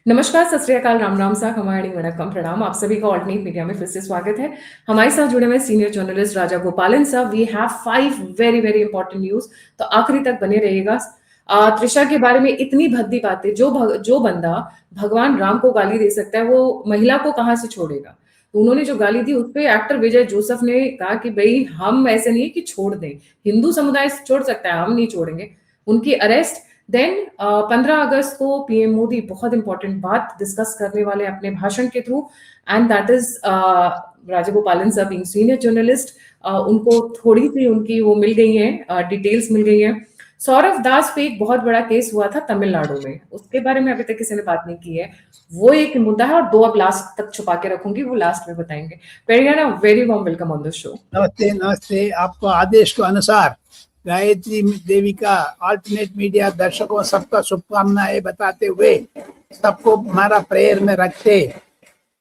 नमस्कार, सत श्री अकाल, राम राम सा, खमाड़ी वणक्कम, प्रणाम। आप सभी का ऑल्टरनेट मीडिया में फिर से स्वागत है। हमारे साथ जुड़े हुए सीनियर जर्नलिस्ट राजा गोपालन साहब। We have 5 very very important news, तो आखिरी तक बने रहिएगा। त्रिशा के बारे में इतनी भद्दी बातें, जो बंदा भगवान राम को गाली दे सकता है, वो महिला को कहाँ से छोड़ेगा। तो उन्होंने जो गाली दी, उस पे एक्टर विजय जोसेफ ने कहा कि भाई हम ऐसे नहीं है कि छोड़ दें, हिंदू समुदाय छोड़ सकता है, हम नहीं छोड़ेंगे। उनकी अरेस्ट। देन 15 अगस्त को पीएम मोदी बहुत इंपॉर्टेंट बात डिस्कस करने वाले हैं अपने भाषण के through, and that is Rajagopalan sir being senior journalist. उनको थोड़ी सी उनकी वो मिल गई है, डिटेल्स मिल गई है। सौरभ दास पे एक बहुत बड़ा केस हुआ था तमिलनाडु में, उसके बारे में अभी तक किसी ने बात नहीं की है। वो एक मुद्दा है, और 2 अब लास्ट तक छुपा के रखूंगी, वो लास्ट में बताएंगे। Periyana, very warm welcome on the show. नमस्ते नमस्ते। आपको आदेश के अनुसार गायत्री देवी का अल्टरनेट मीडिया दर्शकों सबका शुभकामनाएं बताते हुए सबको हमारा प्रेयर में रखते।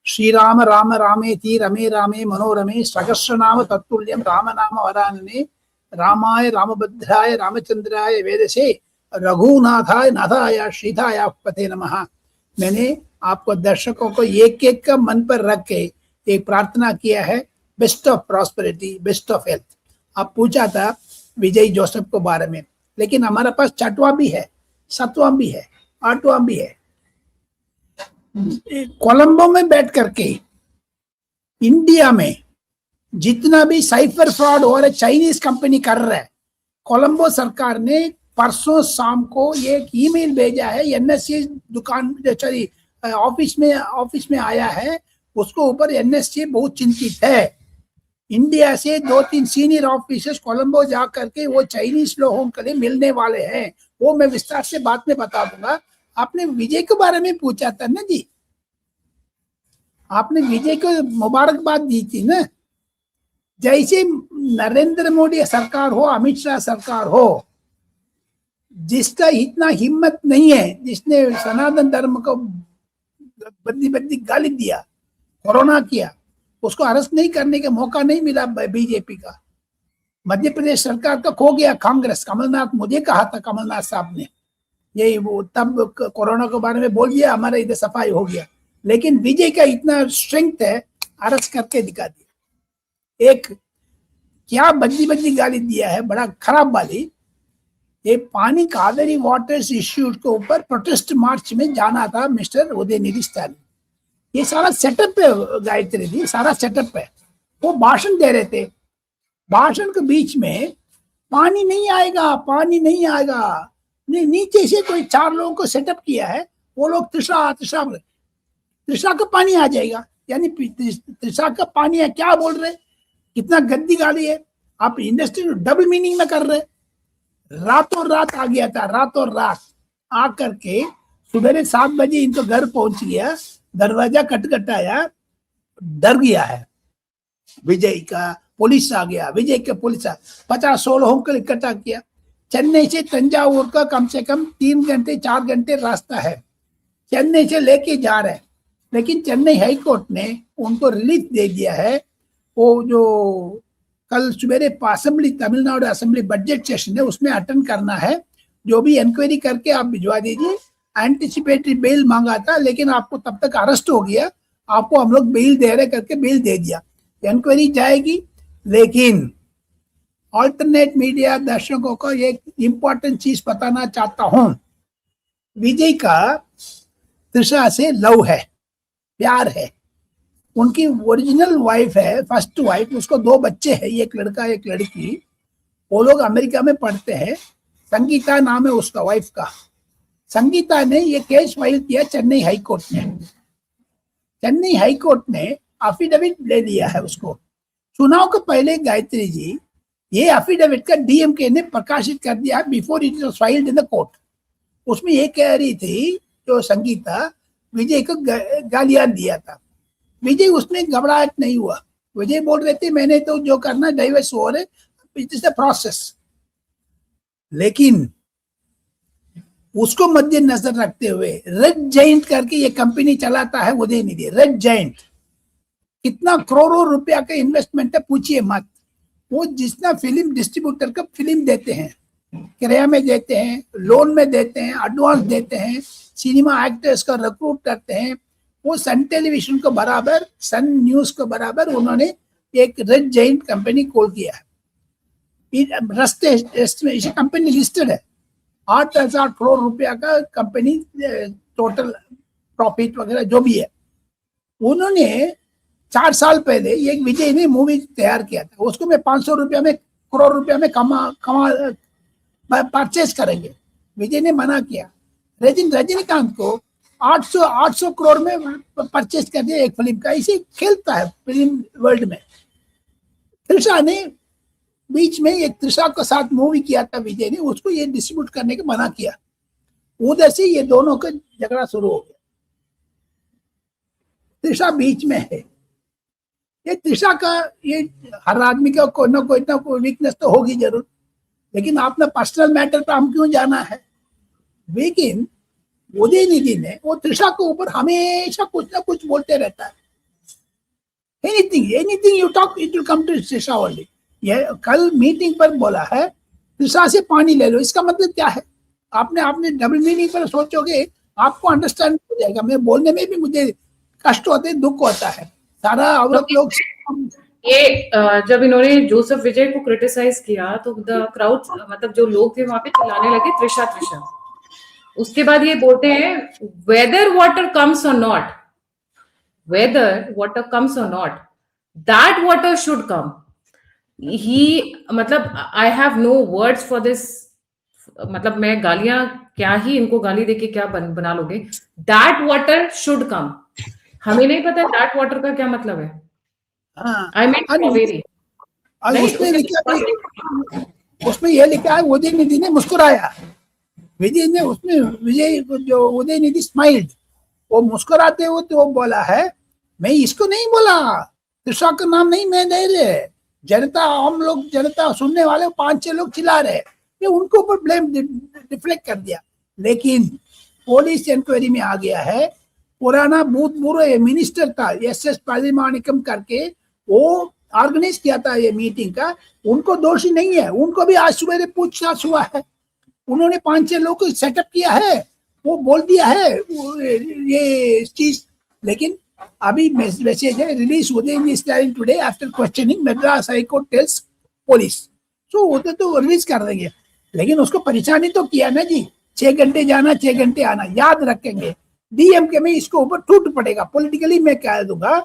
श्री राम राम रामेति रमे रामे मनोरमे सहस्र नाम तत्तुल्यम राम नाम वरानने रामाय रामभद्राय रामचंद्राय वेदसे रघुनाथाय नाथाय श्रीधाय पते नमः। मैंने आपको दर्शकों को एक एक का मन पर रख के एक प्रार्थना किया है, best of prosperity, best of health. आप पूछा था विजय जोसेफ को बारे में, लेकिन हमारे पास छठवां भी है, सातवां भी है, आठवां भी है। कोलंबो में बैठ करके इंडिया में जितना भी साइफर फ्रॉड हो रहा है चाइनीज कंपनी कर रहा है, कोलंबो सरकार ने परसों शाम को एक ईमेल भेजा है। एनएससी दुकान सॉरी ऑफिस में आया है, उसको ऊपर एनएससी बहुत चिंतित है। इंडिया से 2-3 सीनियर ऑफिसर्स कोलंबो जा करके वो चाइनीज लोगों के लिए मिलने वाले हैं। वो मैं विस्तार से बाद में बता दूंगा। आपने विजय के बारे में पूछा था ना जी, आपने विजय को मुबारकबाद दी थी ना। जैसे नरेंद्र मोदी सरकार हो, अमित शाह सरकार हो, जिसका इतना हिम्मत नहीं है, जिसने सनातन धर्म को बद्दी गाली दिया, कोरोना किया, उसको अरेस्ट नहीं करने का मौका नहीं मिला बीजेपी का। मध्य प्रदेश सरकार तो खो गया कांग्रेस। कमलनाथ, मुझे कहा था कमलनाथ साहब ने, यही वो तब कोरोना के बारे में बोल दिया, हमारे इधर सफाई हो गया। लेकिन विजय का इतना स्ट्रेंथ है, अरेस्ट करके दिखा दिया। एक क्या बद्दी गाली दिया है, बड़ा खराब वाली। ये पानी कावेरी वाटर्स इश्यूज के ऊपर प्रोटेस्ट मार्च में जाना था मिस्टर उदयनिधि स्टालिन। ये सारा सेटअप है गायत्री जी, सारा सेटअप है। वो भाषण दे रहे थे, भाषण के बीच में पानी नहीं आएगा, पानी नहीं आएगा। नीचे से कोई 4 लोगों को सेटअप किया है, वो लोग त्रिशा का पानी आ जाएगा, यानी त्रिशा का पानी है। क्या बोल रहे, कितना गद्दी गाली है। आप इंडस्ट्री डबल मीनिंग में कर रहे। रातों रात आ गया था, रातों रात आकर के सुबह 7 बजे इनको घर पहुंच गया, दरवाजा खटखटाया, डर गया है विजय का। पुलिस आ गया, विजय के पुलिस 50-100 लोगों को इकट्ठा किया। चेन्नई से तंजावुर का कम से कम 3 घंटे 4 घंटे रास्ता है, चेन्नई से लेके जा रहे हैं। लेकिन चेन्नई हाईकोर्ट ने उनको रिलीफ दे दिया है। वो जो कल सवेरे assembly, Tamil Nadu assembly budget session है, उसमें अटेंड करना है। जो भी इंक्वायरी करके आप भिजवा दीजिए। एंटिसिपेटरी बेल मांगा था, लेकिन आपको तब तक अरेस्ट हो गया, आपको हम लोग बेल दे रहे करके बेल दे दिया। इंक्वायरी जाएगी। लेकिन ऑल्टरनेट मीडिया दर्शकों को एक इंपॉर्टेंट चीज बताना चाहता हूं। विजय का त्रिशा से लव है, प्यार है। उनकी ओरिजिनल वाइफ है, फर्स्ट वाइफ, उसको 2 बच्चे हैं, एक लड़का एक लड़की। वो लोग अमेरिका में पढ़ते हैं। संगीता नाम है उसका वाइफ का। संगीता ने ये केस फाइल किया चेन्नई हाईकोर्ट में। चेन्नई हाईकोर्ट ने एफिडेविट ले लिया है उसको। चुनाव के पहले गायत्री जी, ये एफिडेविट का डीएमके ने प्रकाशित कर दिया before it was filed in the court. उसमें ये कह रही थी जो संगीता, विजय को गालियां दिया था। विजय उसमें घबराहट नहीं हुआ। विजय बोल रहे थे मैंने तो जो करना, डाइवर्स हो रहे, इट इज द प्रोसेस। लेकिन उसको मद्देनजर रखते हुए रेड जाइंट करके ये कंपनी चलाता है उदयनिधि। रेड जाइंट कितना करोड़ों रुपया का इन्वेस्टमेंट है, पूछिए मत। वो जितना फिल्म डिस्ट्रीब्यूटर का फिल्म देते हैं, किराया में देते हैं, लोन में देते हैं, एडवांस देते हैं, सिनेमा एक्टर्स का रिक्रूट करते हैं, वो सन टेलीविजन को बराबर, सन न्यूज को बराबर उन्होंने एक रेड जाइंट कंपनी खोल दिया है। रस्ते कंपनी लिस्टेड है, 8,000 करोड़ रुपया का कंपनी टोटल प्रॉफिट वगैरह जो भी है। उन्होंने 4 साल पहले एक विजय ने मूवी तैयार किया था, उसको मैं 500 रुपया में, करोड़ रुपया में परचेज करेंगे। विजय ने मना किया। लेकिन रजनीकांत को 800 करोड़ में परचेज कर दिया एक फिल्म का। इसे खेलता है फिल्म वर्ल्ड में। त्रिशा ने बीच में एक त्रिशा के साथ मूवी किया था विजय ने, उसको ये डिस्ट्रीब्यूट करने के मना किया। उधर से ये दोनों का झगड़ा शुरू हो गया। त्रिशा बीच में है। ये त्रिशा का, ये हर आदमी का कोई ना कोई वीकनेस तो होगी जरूर, लेकिन आपने पर्सनल मैटर पे हम क्यों जाना है। लेकिन उदयनिधि ने वो त्रिशा के ऊपर हमेशा कुछ ना कुछ बोलते रहता है। Anything you talk it will come to Trisha only. ये कल मीटिंग पर बोला है त्रिशा से पानी ले लो, इसका मतलब क्या है। आपने डबल मीनिंग पर सोचोगे आपको अंडरस्टैंड हो जाएगा। मैं बोलने में भी मुझे कष्ट होते हैं, दुख होता है। सारा औरत लोग ये जब इन्होंने जोसेफ विजय को क्रिटिसाइज किया तो द क्राउड, मतलब जो लोग थे वहां पे चिल्लाने लगे त्रिशा त्रिशा। उसके बाद ये बोलते हैं वेदर वाटर कम्स और नॉट, वेदर वाटर कम्स और not, that water should come. ही, मतलब I have no words for this. मतलब मैं गालियां क्या ही, इनको गाली देके क्या बना लोगे। दैट वाटर शुड कम। हमें नहीं पता दैट वाटर का क्या मतलब है। I mean Kaveri. उसमें यह लिखा है उदयनिधि ने मुस्कुराया। विजय जो उदयनिधि स्माइल्ड, वो मुस्कुराते हुए तो वो बोला है मैं इसको नहीं बोला, त्रिशा का नाम नहीं मैं दे रहे। जनता, हम लोग जनता सुनने वाले 5-6 लोग चिल्ला रहे, ये उनको ऊपर ब्लेम डिफ्लेक्ट कर दिया। लेकिन पुलिस इंक्वायरी में आ गया है पुराना भूतपूर्व मिनिस्टर था SS पालिमानिकम करके, वो ऑर्गेनाइज किया था ये मीटिंग का, उनको दोषी नहीं है। उनको भी आज सुबह पूछताछ हुआ है। उन्होंने 5-6 लोगों को सेटअप किया है, वो बोल दिया है ये चीज। लेकिन अभी मैसेज है release Udhayanidhi Stalin today after questioning Madras high court tells police. So वो तो रिलीज कर देंगे, लेकिन उसको परेशानी तो किया ना जी। 6 घंटे जाना 6 घंटे आना, याद रखेंगे। DMK में इसको ऊपर टूट पड़ेगा। पॉलिटिकली मैं कह दूंगा,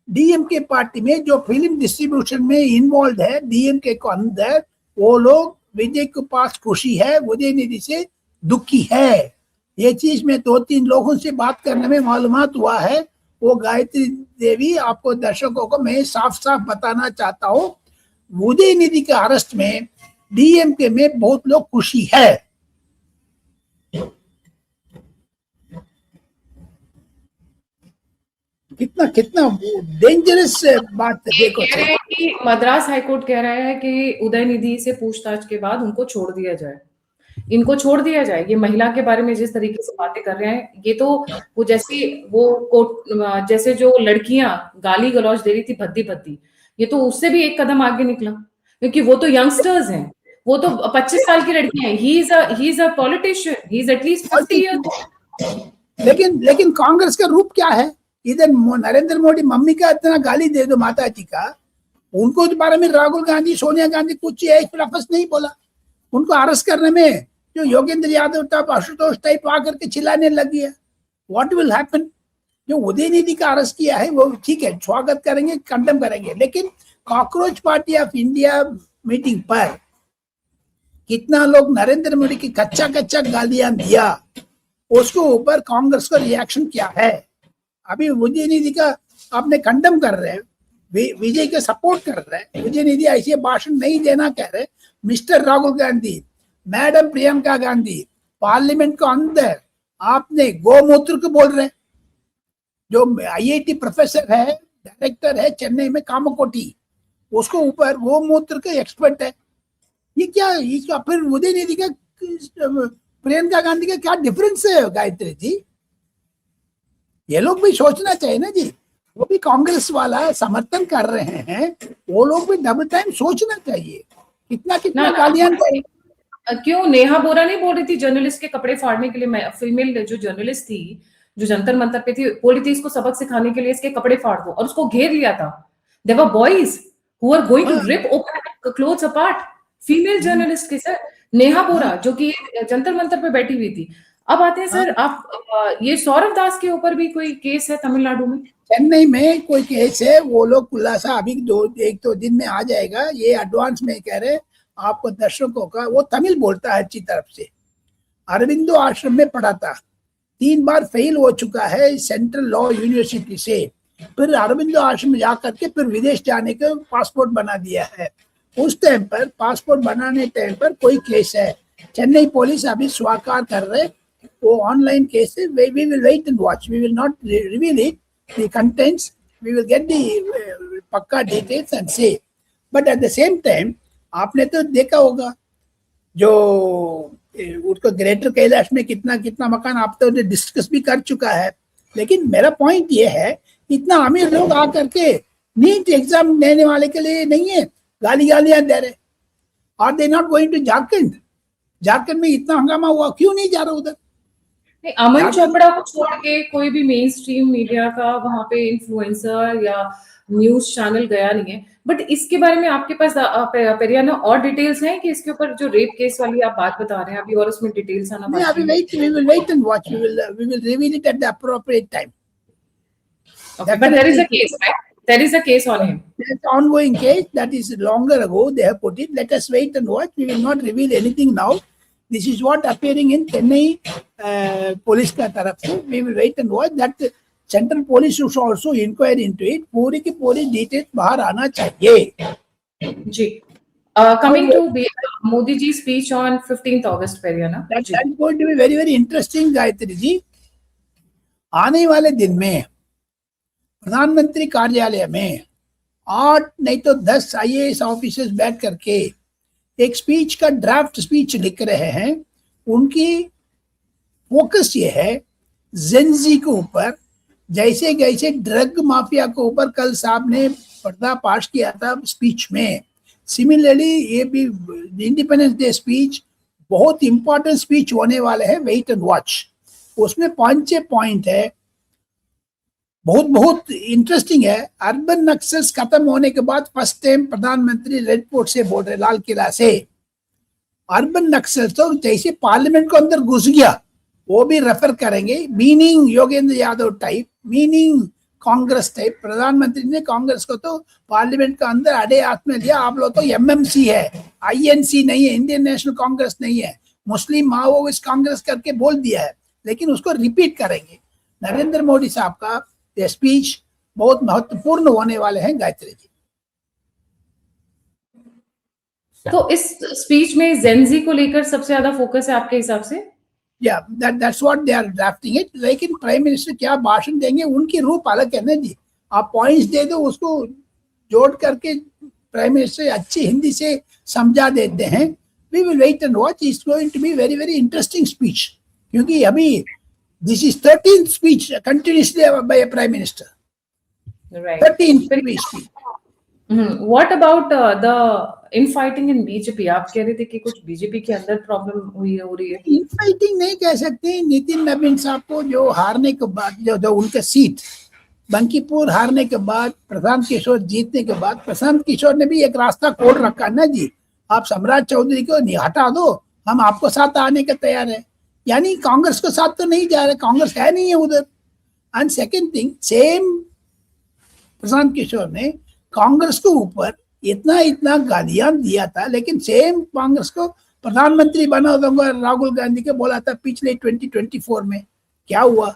DMK पार्टी में जो फिल्म डिस्ट्रीब्यूशन में इन्वॉल्व है DMK को अंदर, वो लोग विजय के पास खुशी है, उदयनिधि से दुखी है। ये चीज में 2-3 लोगों से बात करने में मालूमात हुआ है। वो गायत्री देवी, आपको दर्शकों को मैं साफ साफ बताना चाहता हूँ, उदयनिधि के अरेस्ट में DMK में बहुत लोग खुशी है। कितना डेंजरस बात है। देखो, कह रहे हैं कि मद्रास हाईकोर्ट कह रहा है कि उदयनिधि से पूछताछ के बाद उनको छोड़ दिया जाए, इनको छोड़ दिया जाए। ये महिला के बारे में जिस तरीके से बातें कर रहे हैं, ये तो वो जैसे जो लड़कियां गाली गलौज दे रही थी भद्दी भद्दी, ये तो उससे भी एक कदम आगे निकला, क्योंकि वो तो यंगस्टर्स हैं, वो तो 25 साल की लड़कियां हैं। He is a politician, he is at least 50 years. लेकिन कांग्रेस का रूप क्या है। इधर नरेंद्र मोदी मम्मी का इतना गाली दे दो, माता जी का, उनको इस बारे में राहुल गांधी, सोनिया गांधी कुछ एक लफ्ज नहीं बोला। उनको अरेस्ट करने में जो योगेंद्र यादव टाइप, आशुतोष टाइप आकर के चिल्लाने लग गया। What will happen. जो उदयनिधि का अरेस्ट किया है वो ठीक है, स्वागत करेंगे, कंडेम करेंगे, लेकिन cockroach party of India meeting पर कितना लोग नरेंद्र मोदी की कच्चा गालियां दिया, उसके ऊपर कांग्रेस का रिएक्शन क्या है। अभी उदयनिधि का आपने कंडेम कर रहे हैं, विजय के सपोर्ट कर रहे हैं। उदयनिधि ऐसे भाषण नहीं देना कह रहे। Mister Rahul Gandhi, madam Priyanka Gandhi, parliament के अंदर आपने गोमूत्र को बोल रहे। जो IIT प्रोफेसर है, डायरेक्टर है चेन्नई में कामकोटी, उसको ऊपर गोमूत्र के एक्सपर्ट है। ये क्या फिर उदयनिधि का प्रियंका गांधी का क्या डिफरेंस है गायत्री जी। ये लोग भी सोचना चाहिए ना जी। वो भी कांग्रेस वाला समर्थन कर रहे हैं, वो लोग भी डबल टाइम सोचना चाहिए। कितना गालियां क्यों नेहा बोरा नहीं बोल रही थी जर्नलिस्ट के कपड़े फाड़ने के लिए? मैं फीमेल जो जर्नलिस्ट थी, जो जंतर मंतर पे थी, बोल रही थी इसको सबक सिखाने के लिए इसके कपड़े फाड़ दो, और उसको घेर लिया था। There were boys who are going to हाँ, rip open clothes apart. Female journalist के सर, नेहा हाँ, बोरा जो कि जंतर मंतर पे बैठी हुई थी। अब आते हैं हाँ। सर, आप ये सौरभ दास के ऊपर भी कोई केस है तमिलनाडु में? चेन्नई में कोई केस है, वो लोग खुलासा अभी एक दो दिन में आ जाएगा, ये एडवांस में कह रहे। आपको दर्शकों का, वो तमिल बोलता है अच्छी तरफ से, अरविंदो आश्रम में पढ़ा था, 3 बार फेल हो चुका है सेंट्रल लॉ यूनिवर्सिटी से, फिर अरविंदो आश्रम में जाकर के फिर विदेश जाने का पासपोर्ट बना दिया है। उस टाइम पर पासपोर्ट बनाने टाइम पर कोई केस है, चेन्नई पुलिस अभी स्वीकार कर रहे, वो ऑनलाइन केस है। We will wait and watch, we will not reveal it the contents, we will get the पक्का डिटेल्स एंड से। But at the same time आपने तो देखा होगा जो उसको ग्रेटर कैलाश में कितना कितना मकान, आप तो डिस्कस भी कर चुका है। लेकिन मेरा पॉइंट ये है, इतना अमीर लोग आकर के नीट एग्जाम देने वाले के लिए नहीं है, गालियां दे रहे। Are they not going to Jharkhand? Jharkhand में इतना हंगामा हुआ, क्यों नहीं जा रहा उधर? नहीं, अमन चोपड़ा को छोड़ के कोई भी मेन स्ट्रीम मीडिया का वहां पे इन्फ्लुएंसर या न्यूज चैनल गया नहीं है। बट इसके बारे में आपके पास पेरियाना और डिटेल्स हैं कि इसके ऊपर जो रेप केस वाली आप बात बता रहे हैं अभी, और उसमें डिटेल्स आना नहीं, अभी wait, we will wait and watch, we will reveal it at the appropriate time. Okay, but there is a case, right? There is a case on him. There's an ongoing case that is longer ago they have put it. Let us wait and watch. We will not reveal anything now. This is what appearing in Chennai police का तरफ से. We will wait and watch. That central police should also inquire into it. पूरी की पूरी details बाहर आना चाहिए. जी. Coming to Modi ji speech on 15th August, Periana. That's going to be very very interesting, Gayatri जी. आने वाले दिन में प्रधानमंत्री कार्यालय में 8 नहीं तो 10 IAS ऑफिसर्स बैठ करके एक स्पीच का ड्राफ्ट स्पीच लिख रहे हैं। उनकी फोकस ये है जेनजी के ऊपर, जैसे जैसे ड्रग माफिया के ऊपर कल साहब ने पर्दाफाश किया था स्पीच में, सिमिलरली ये भी इंडिपेंडेंस डे स्पीच बहुत इंपॉर्टेंट स्पीच होने वाले हैं। Wait and watch. उसमें 5 पॉइंट है, बहुत बहुत इंटरेस्टिंग है। अर्बन नक्सल्स खत्म होने के बाद फर्स्ट टाइम प्रधानमंत्री रेड फोर्ट से बोल रहे, लाल किला से। अर्बन नक्सल तो जैसे पार्लियामेंट को अंदर घुस गया, वो भी रेफर करेंगे, meaning Yogendra Yadav type, meaning Congress type. प्रधानमंत्री ने कांग्रेस को तो पार्लियामेंट का अंदर अड़े हाथ में लिया। आप लोग तो MMC है, INC नहीं है, इंडियन नेशनल कांग्रेस नहीं है, मुस्लिम माओवादी कांग्रेस करके बोल दिया है, लेकिन उसको रिपीट करेंगे। नरेंद्र मोदी साहब का ये स्पीच बहुत महत्वपूर्ण होने वाले हैं, गायत्री जी। तो इस स्पीच में जेनजी को लेकर सबसे ज्यादा फोकस है आपके हिसाब से? या that's what they are drafting it. लेकिन प्राइम मिनिस्टर क्या भाषण देंगे, उनकी रूप अलग है ना जी। आप पॉइंट्स दे दो, उसको जोड़ करके प्राइम मिनिस्टर अच्छी हिंदी से समझा देते हैं। We will wait and watch. It's going to be very very interesting speech, क्योंकि अभी this is 13th speech continuously by a prime minister. Right. 13th speech. What about the infighting in BJP? आप कह रहे थे कि कुछ BJP के अंदर प्रॉब्लम हो रही है। इनफाइटिंग नहीं कह सकते। नितिन नवीन साहब को जो हारने के बाद, जो उनका सीट बंकीपुर हारने के बाद, प्रशांत किशोर जीतने के बाद, प्रशांत किशोर ने भी एक रास्ता खोल रखा ना जी, आप सम्राट चौधरी को हटा दो, हम आपको साथ आने के तैयार है। यानी कांग्रेस के साथ तो नहीं जा रहे, कांग्रेस है नहीं है उधर। And second thing, same Prashant Kishor ने कांग्रेस के ऊपर इतना इतना गालियां दिया था, लेकिन सेम कांग्रेस को प्रधानमंत्री बना दूंगा राहुल गांधी के बोला था पिछले 2024 में। क्या हुआ?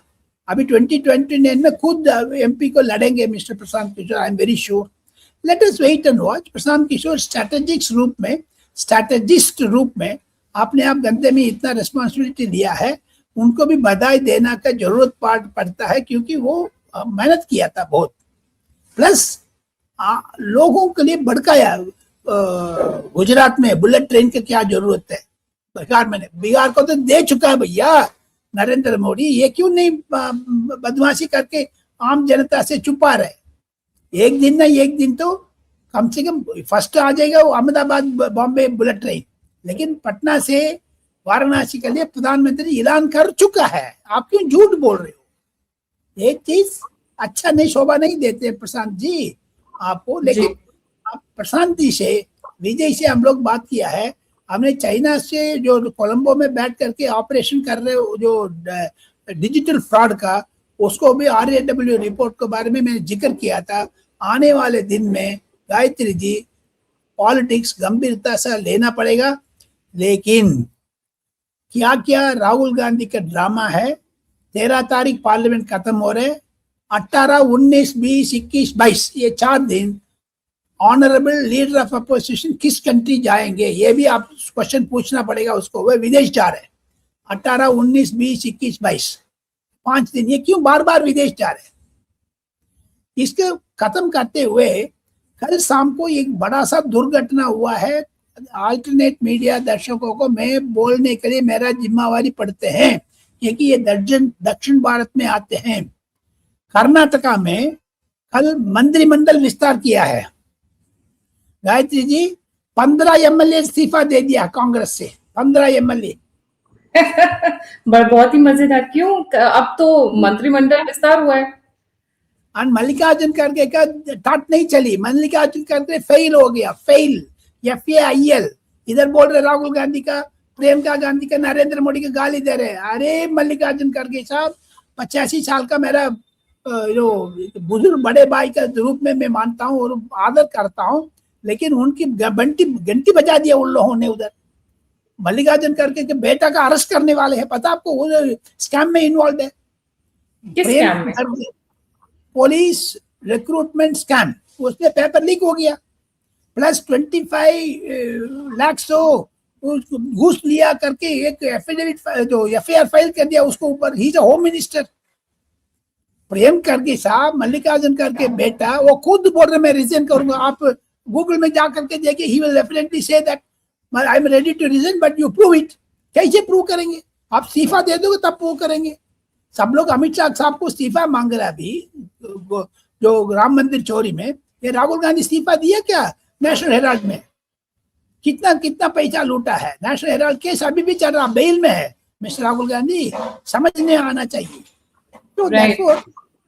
अभी 2029 में खुद MP को लड़ेंगे mister Prashant Kishor, I am very sure. Let us wait and watch. Prashant Kishor strategist रूप में आपने आप गंदे में इतना रिस्पॉन्सिबिलिटी लिया है, उनको भी बधाई देना का जरूरत पड़ता है, क्योंकि वो मेहनत किया था बहुत। प्लस लोगों के लिए भड़काया। गुजरात में बुलेट ट्रेन की क्या जरूरत है? बिहार को तो दे चुका है भैया नरेंद्र मोदी, ये क्यों नहीं बदमाशी करके आम जनता से छुपा रहे? एक दिन ना एक दिन तो कम से कम फर्स्ट आ जाएगा वो अहमदाबाद बॉम्बे बुलेट ट्रेन। लेकिन पटना से वाराणसी के लिए प्रधानमंत्री ऐलान कर चुका है। आप क्यों झूठ बोल रहे हो? एक चीज अच्छा नहीं, शोभा नहीं देते प्रशांत जी आपको। जी। लेकिन आप प्रशांत जी से, विजय से हम लोग बात किया है। हमने चाइना से जो कोलंबो में बैठ करके ऑपरेशन कर रहे हो जो डिजिटल फ्रॉड का, उसको भी RAW रिपोर्ट के बारे में मैंने जिक्र किया था। आने वाले दिन में गायत्री जी पॉलिटिक्स गंभीरता से लेना पड़ेगा। लेकिन क्या क्या राहुल गांधी का ड्रामा है। 13 तारीख पार्लियामेंट खत्म हो रहे, 18, 19, 20, 21, 22 ये 4 दिन ऑनरेबल लीडर ऑफ अपोजिशन किस कंट्री जाएंगे, ये भी आप क्वेश्चन पूछना पड़ेगा उसको। वह विदेश जा रहे हैं 18, 19, 20, 21, 22 5 दिन। ये क्यों बार बार विदेश जा रहे हैं? इसके खत्म करते हुए कल शाम को एक बड़ा सा दुर्घटना हुआ है। अल्टरनेट मीडिया दर्शकों को मैं बोलने के लिए मेरा जिम्मेवारी पड़ते हैं, क्योंकि ये दक्षिण भारत में आते हैं। कर्नाटका में कल मंत्रिमंडल विस्तार किया है। गायत्री जी 15 MLA इस्तीफा दे दिया कांग्रेस से, 15 MLA। बहुत ही मजेदार। क्यों? अब तो मंत्रिमंडल विस्तार हुआ है। और मल्लिकार्जुन खड़गे का ठाट नहीं चली। मल्लिकार्जुन खड़गे फेल हो गया, फेल, FAIL। इधर बोल रहे राहुल गांधी का, प्रियंका गांधी का, नरेंद्र मोदी का गाली दे रहे। अरे मल्लिकार्जुन खड़गे साहब, 85 साल का मेरा जो बुजुर्ग बड़े भाई का रूप में मैं मानता हूँ और आदर करता हूँ, लेकिन उनकी घंटी बजा दिया उन लोगों ने उधर। मल्लिकार्जुन खड़गे के बेटा का अरेस्ट करने वाले हैं, पता आपको? वो स्कैम में इन्वॉल्व है। किस स्कैम में? पुलिस रिक्रूटमेंट स्कैम, उसमें पेपर लीक हो गया, प्लस 25 लाख घूस लिया करके एक एफिडेविट जो FIR फाइल कर दिया उसको ऊपर। ही होम मिनिस्टर प्रेम खड़गे साहब, मल्लिकार्जुन खड़गे बेटा, वो खुद बोल रहे मैं रिजाइन करूंगा। आप गूगल में जा करके देखिए, he will definitely say that I am ready to resign but you prove it. कैसे प्रूव करेंगे? आप इस्तीफा दे दोगे तब प्रूव करेंगे। सब लोग अमित शाह साहब को इस्तीफा मांग रहा है अभी जो राम मंदिर चोरी में। ये राहुल गांधी इस्तीफा दिया क्या? नेशनल हेराल्ड में कितना कितना पैसा लूटा है। नेशनल हेराल्ड केस अभी भी चल रहा, बेल में है मिस्टर राहुल गांधी, समझने आना चाहिए। तो देखो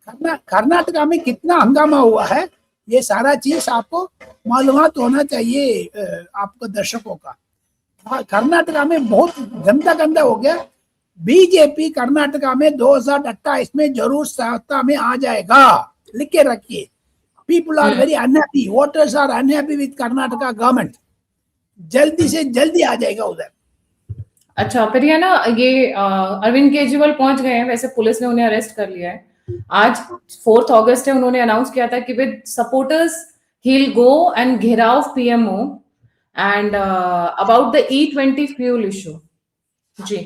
कर्नाटका में कितना हंगामा हुआ है, ये सारा चीज आपको मालूमात होना चाहिए आपको दर्शकों का। कर्नाटका में बहुत गंदा हो गया। बीजेपी कर्नाटका में 2028 में जरूर सत्ता में आ जाएगा, लिख के रखिए। People are very unhappy, voters are unhappy with Karnataka government. जल्दी से जल्दी आ जाएगा उधर। अच्छा, फिर ये ना ये अरविंद केजरीवाल पहुंच गए हैं, वैसे पुलिस ने उन्हें अरेस्ट कर लिया है। आज 4 अगस्त है, उन्होंने अनाउंस किया था कि with supporters he will go and gherao PMO and about the E20 fuel issue. जी,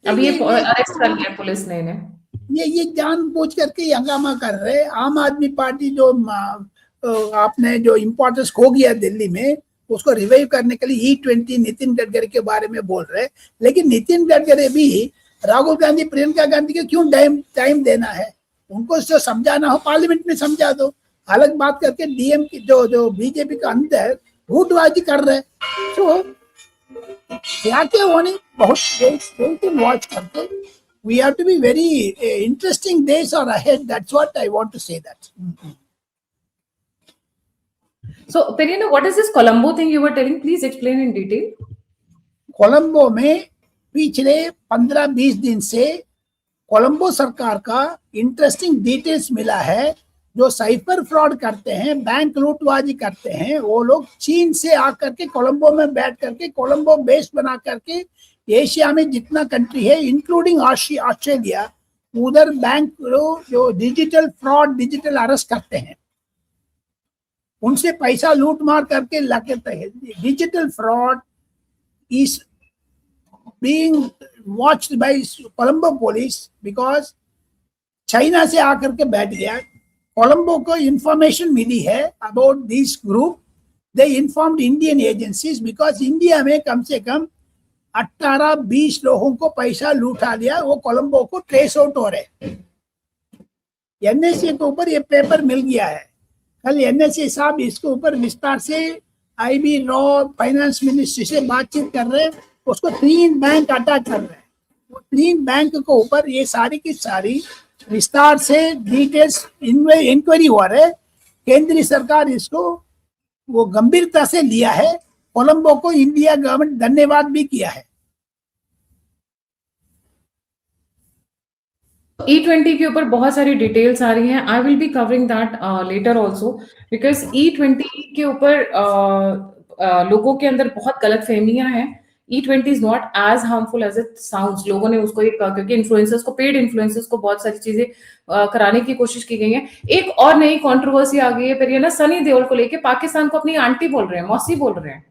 अभी ये अरेस्ट कर लिया पुलिस ने इन्हें। ये जानबूझ करके हंगामा कर रहे। आम आदमी पार्टी जो आपने जो इम्पोर्टेंस खो गया दिल्ली में, उसको रिवाइव करने के लिए E20 नितिन गडकरी के बारे में बोल रहे। लेकिन नितिन गडकरी भी राहुल गांधी, प्रियंका गांधी को क्यों टाइम देना है? उनको जो समझाना हो पार्लियामेंट में समझा दो। अलग बात करके DM की जो बीजेपी का अंदर झूठबाजी कर रहे। तो क्या होने बहुत वॉच करके we have to be very interesting days are ahead. That's what I want to say that. So, Perina, what is this Colombo thing you were telling? Please explain in detail. Colombo में पिछले 15-20 दिन से कोलंबो सरकार का interesting details मिला है। जो cipher fraud करते हैं, बैंक लूटबाजी करते हैं, वो लोग चीन से आकर के कोलंबो में बैठ करके कोलंबो बेस बना करके एशिया में जितना कंट्री है इंक्लूडिंग ऑस्ट्रेलिया, उधर बैंक जो डिजिटल फ्रॉड, डिजिटल अरेस्ट करते हैं, उनसे पैसा लूट मार करके लाते हैं। Digital fraud is being watched bye Colombo police because China से आकर के बैठ गया। कोलंबो को इंफॉर्मेशन मिली है about this group. They informed Indian agencies because India में कम से कम 18-20 लोगों को पैसा लूटा लिया। वो कोलंबो को ट्रेस आउट हो रहे। NSA के ऊपर ये पेपर मिल गया है। कल NSA साहब इसके ऊपर विस्तार से आईबी रॉ फाइनेंस मिनिस्ट्री से बातचीत कर रहे हैं, उसको 3 बैंक अटैक कर रहे हैं। वो 3 बैंक के ऊपर ये सारी की सारी विस्तार से डिटेल्स इंक्वायरी हुआ है। केंद्रीय सरकार इसको वो गंभीरता से लिया है। कोलंबो को इंडिया गवर्नमेंट धन्यवाद भी किया है। E20 के ऊपर बहुत सारी डिटेल्स आ रही हैं। I will be covering that later also, because E20 के ऊपर लोगों के अंदर बहुत गलत फहमियां हैं। E20 is not as harmful as it sounds. लोगों ने उसको एक, क्योंकि इन्फ्लुएंसर्स को, पेड इन्फ्लुएंसर्स को बहुत सारी चीजें कराने की कोशिश की गई है। एक और नई कंट्रोवर्सी आ गई है फिर, ये ना सनी देओल को लेके पाकिस्तान को अपनी आंटी बोल रहे हैं, मौसी बोल रहे हैं।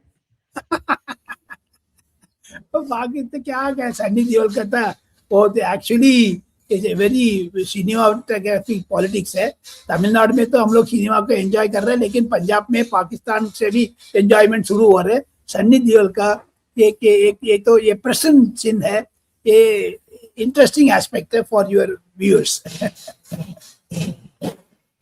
तो बाकी तो क्या कह, सनी देओल कहता है वो actually is a very cinematography politics है। तमिलनाडु में तो हम लोग सिनेमा को एंजॉय कर रहे हैं, लेकिन पंजाब में पाकिस्तान से भी एंजॉयमेंट शुरू हो रहे हैं। सन्नी देओल का ये तो ये प्रश्न चिन्ह है, ये इंटरेस्टिंग एस्पेक्ट है फॉर योर व्यूअर्स।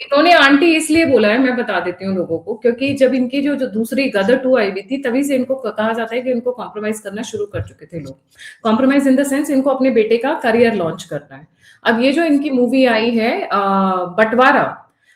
इन्होंने आंटी इसलिए बोला है, मैं बता देती हूँ लोगों को, क्योंकि जब इनकी जो दूसरी गदर 2 आई हुई थी, तभी से इनको कहा जाता है कि इनको कॉम्प्रोमाइज करना शुरू कर चुके थे लोग। कॉम्प्रोमाइज इन द सेंस, इनको अपने बेटे का करियर लॉन्च करना है। अब ये जो इनकी मूवी आई है बंटवारा,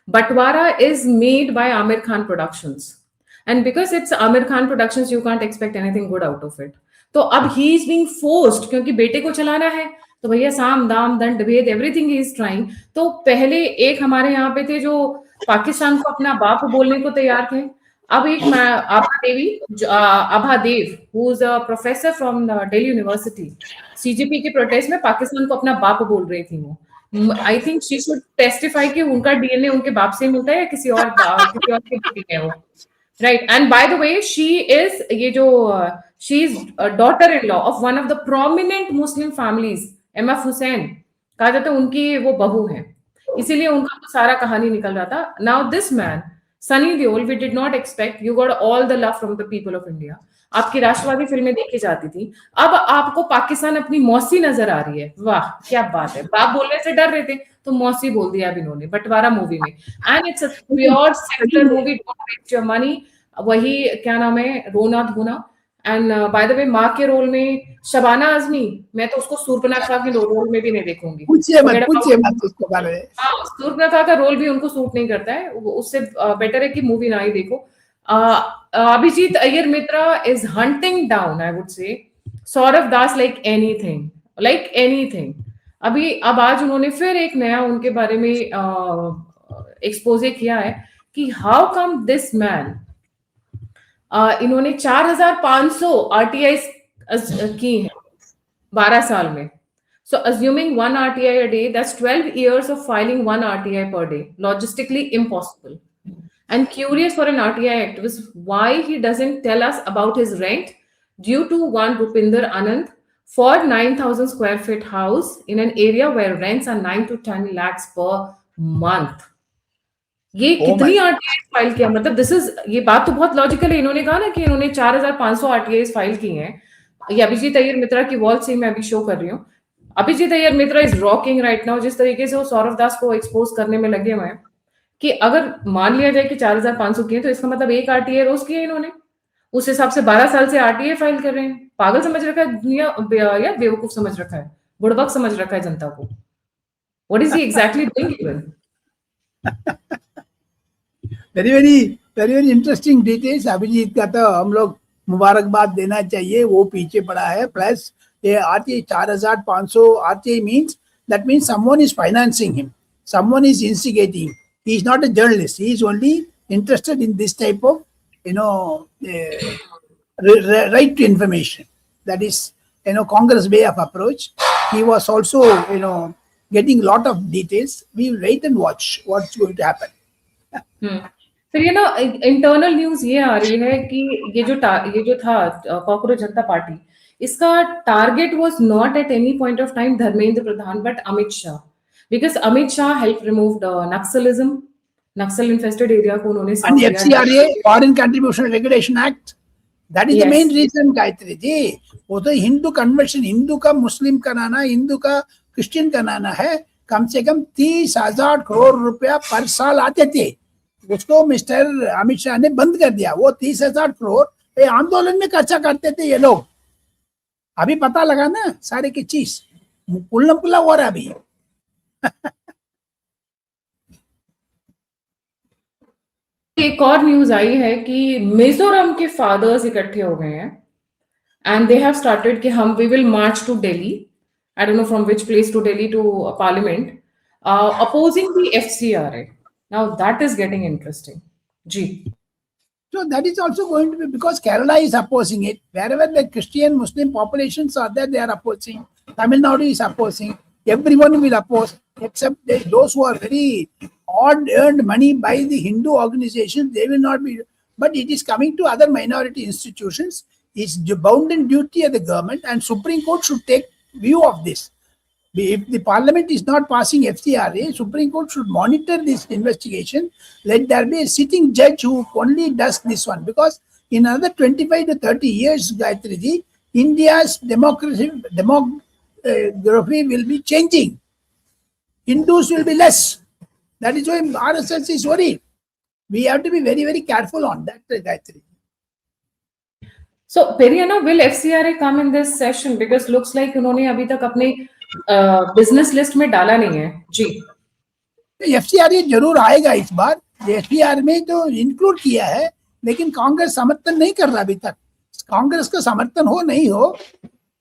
बंटवारा is made by Aamir Khan productions, and because it's Aamir Khan productions, you can't expect anything good out of it. तो अब ही इज बीइंग फोर्स्ड, क्योंकि बेटे को चलाना है, तो भैया साम दाम दंड भेद एवरीथिंग ही इज ट्राइंग। तो पहले एक हमारे यहाँ पे थे जो पाकिस्तान को अपना बाप बोलने को तैयार थे। अब एक Abha Dev, who is a professor from Delhi university, CJP के प्रोटेस्ट में पाकिस्तान को अपना बाप बोल रही थी वो। I think she should testify कि उनका डीएनए उनके बाप से मिलता है या किसी और के बेटी है वो, right. And by the way, she is ये जो she is daughter in law of one of the prominent Muslim families, MF. Hussain कहा जाता है, उनकी वो बहू है, इसीलिए उनका तो सारा कहानी निकल रहा था। Now this man Sunny Deol, we did not expect, you got all the love from the people of India. आपकी राष्ट्रवादी फिल्में देखी जाती थी, अब आपको पाकिस्तान अपनी मौसी नजर आ रही है। वाह क्या बात है, बाप बोलने से डर रहे थे तो मौसी बोल दिया अब इन्होंने बंटवारा मूवी में। And it's a pure secular movie, don't waste your money. वही क्या नाम है, रोना धोना। एंड बाय द वे, माँ के रोल में शबाना आजमी, मैं तो उसको सूर्पनखा के रोल में भी नहीं देखूंगी। पूछिए मत उसको बारे में। हाँ, सूर्पनखा का रोल भी उनको सूट नहीं करता है, उससे बेटर है कि मूवी ना ही देखो। Abhijit Iyer Mitra is hunting down, I would say, Saurabh Das like anything. अब आज उन्होंने फिर एक नया उनके बारे में एक्सपोजे किया है कि हाउ कम दिस मैन, इन्होंने 4500 आरटीआई की हैं 12 साल में। So assuming 1 RTI a day, that's 12 years of filing 1 RTI per day. Logistically impossible. And curious for an RTI activist why he doesn't tell us about his rent due to one Rupinder Anand for 9,000 square feet house in an area where rents are 9 to 10 lakhs per month. ये कितनी RTI file किया, मतलब this is, ये बात तो बहुत logical है। इन्होंने कहा ना कि इन्होंने 4500 आरटीआई फाइल की हैं। ये अभिजीत अय्यर मित्रा की वॉल से मैं अभी शो कर रही हूँ। Abhijit Iyer Mitra is rocking right now. जिस तरीके से वो सौरभ दास को एक्सपोज करने में लगे हुए हैं कि अगर मान लिया जाए कि 4500 किए, तो इसका मतलब 1 आरटीआई रोज किया इन्होंने। उस हिसाब से 12 साल से आरटीआई फाइल कर रहे हैं। पागल समझ रखा है दुनिया या बेवकूफ समझ रखा है, बुड़बक समझ रखा है जनता को। What is he exactly doing even? Very interesting details. Abhijit का तो हम लोग मुबारकबाद देना चाहिए, वो पीछे पड़ा है। प्लस ये RTI 4500 RTI means that means someone is financing him, someone is instigating. He is not a journalist, he is only interested in this type of right to information. That is Congress way of approach. He was also getting a lot of details. We will wait and watch what's going to happen. फिर ये ना internal news ये आ रही है कि ये जो था कॉकरोच जनता पार्टी, इसका target was not at any point of time Dharmendra Pradhan but Amit Shah, because Amit Shah help removed Naxalism, Naxal infested area को उन्होंने and FCRA Foreign Contribution Regulation Act, that is the main reason Gayatri ji. वो तो हिंदू कन्वर्शन, हिंदू का मुस्लिम कराना, हिंदू का क्रिश्चियन कराना है। कम से कम 30,000 करोड़ रुपया पर साल आते थे। उसको मिस्टर अमित शाह ने बंद कर दिया। वो 30,000 करोड़ ये आंदोलन में खर्चा करते थे ये लोग। अभी पता लगा ना सारे की चीज, पुल्ला पुल्ला हो रहा अभी। एक और न्यूज आई है कि मिजोरम के फादर्स इकट्ठे हो गए हैं and they have started कि हम we will march to Delhi. I don't know from which place to Delhi to Parliament, opposing the FCRA. Now that is getting interesting. Ji. So that is also going to be, because Kerala is opposing it. Wherever the Christian Muslim populations are there, they are opposing. Tamil Nadu is opposing. Everyone will oppose, except those who are very odd earned money by the Hindu organizations. They will not be. But it is coming to other minority institutions. It's bounden duty of the government, and Supreme Court should take view of this. If the parliament is not passing FCRA, Supreme Court should monitor this investigation. Let there be a sitting judge who only does this one. Because in another 25 to 30 years, Gayatri ji, India's demography will be changing. Hindus will be less. That is why RSS is worried. We have to be very, very careful on that, Gayatri. So, Periana, will FCRA come in this session? Because looks like उन्होंने अभी तक अपने business list में डाला नहीं है जी। FCRA जरूर आएगा इस बार। FCRA में तो इंक्लूड किया है, लेकिन कांग्रेस समर्थन नहीं कर रहा अभी तक। कांग्रेस का समर्थन हो नहीं हो,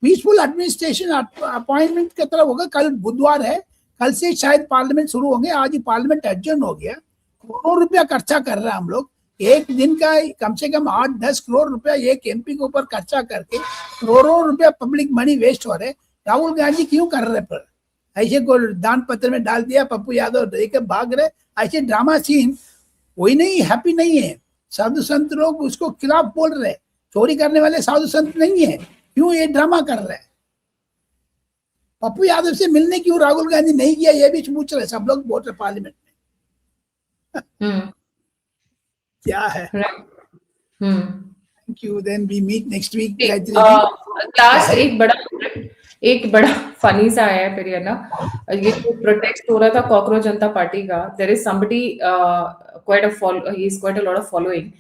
पीसफुल एडमिनिस्ट्रेशन अपॉइंटमेंट की तरफ होगा। कल बुधवार है, कल से शायद पार्लियामेंट शुरू होंगे। आज ही पार्लियामेंट एडजर्न हो गया। करोड़ों रुपया खर्चा कर रहे हैं हम लोग। एक दिन का कम से कम 8-10 करोड़ रुपया एक MP के ऊपर खर्चा करके करोड़ों रुपया पब्लिक मनी वेस्ट हो रहे। राहुल गांधी क्यों कर रहे पर ऐसे को दान पत्र में डाल दिया, पप्पू यादव देके भाग रहे, ऐसे ड्रामा सीन। कोई नहीं हैप्पी नहीं है। साधु संत लोग उसको खिलाफ बोल रहे, चोरी करने वाले साधु संत नहीं है, क्यों ये ड्रामा कर रहे? पप्पू यादव से मिलने क्यों राहुल गांधी नहीं किया, ये भी पूछ रहे सब लोग, वोटर पार्लियामेंट में। क्या है? Thank you. Then we meet next week. Last एक बड़ा फनी सा आया है फिर ना, ये जो प्रोटेस्ट हो रहा था कॉकरोच जनता पार्टी का। There is somebody he is quite a lot of following.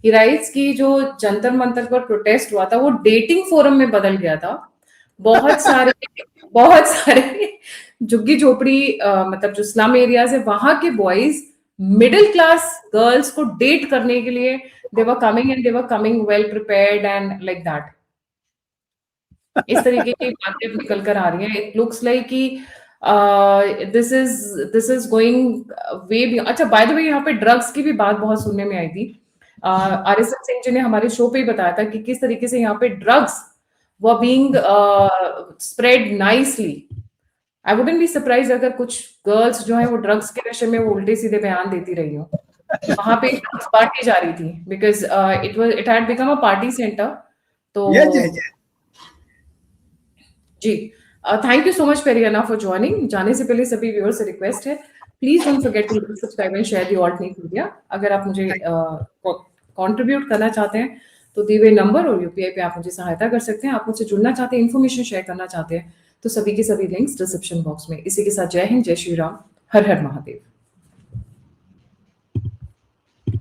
He writes कि जो जंतर मंतर पर प्रोटेस्ट हुआ था वो डेटिंग फोरम में बदल गया था। बहुत सारे झुग्गी झोपड़ी मतलब जो स्लम एरियाज है वहां के बॉयज मिडिल क्लास गर्ल्स को डेट करने के लिए they were coming well prepared and like that. इस तरीके की बातें निकल कर आ रही हैं। It looks like कि this is going way beyond. अच्छा, by the way, यहाँ पे ड्रग्स की भी बात बहुत सुनने में आई थी। RSS सिंह जी ने हमारे शो पे ही बताया था कि किस तरीके से यहाँ पे drugs were being spread nicely. I wouldn't be surprised अगर कुछ गर्ल्स जो है वो ड्रग्स के नशे में वो उल्टे सीधे बयान देती रही हो। वहां पे पार्टी जा रही थी because it had become a party centre. तो जी thank you so much Periyana for joining. जाने से पहले सभी व्यूअर्स से रिक्वेस्ट है, please don't forget to subscribe and share the Alt News media. अगर आप मुझे कंट्रीब्यूट करना चाहते हैं तो दिए हुए नंबर और UPI पे आप मुझे सहायता कर सकते हैं। आप मुझसे जुड़ना चाहते हैं, इन्फॉर्मेशन शेयर करना चाहते हैं तो सभी के सभी लिंक्स डिस्क्रिप्शन बॉक्स में। इसी के साथ जय हिंद, जय श्री राम, हर हर महादेव।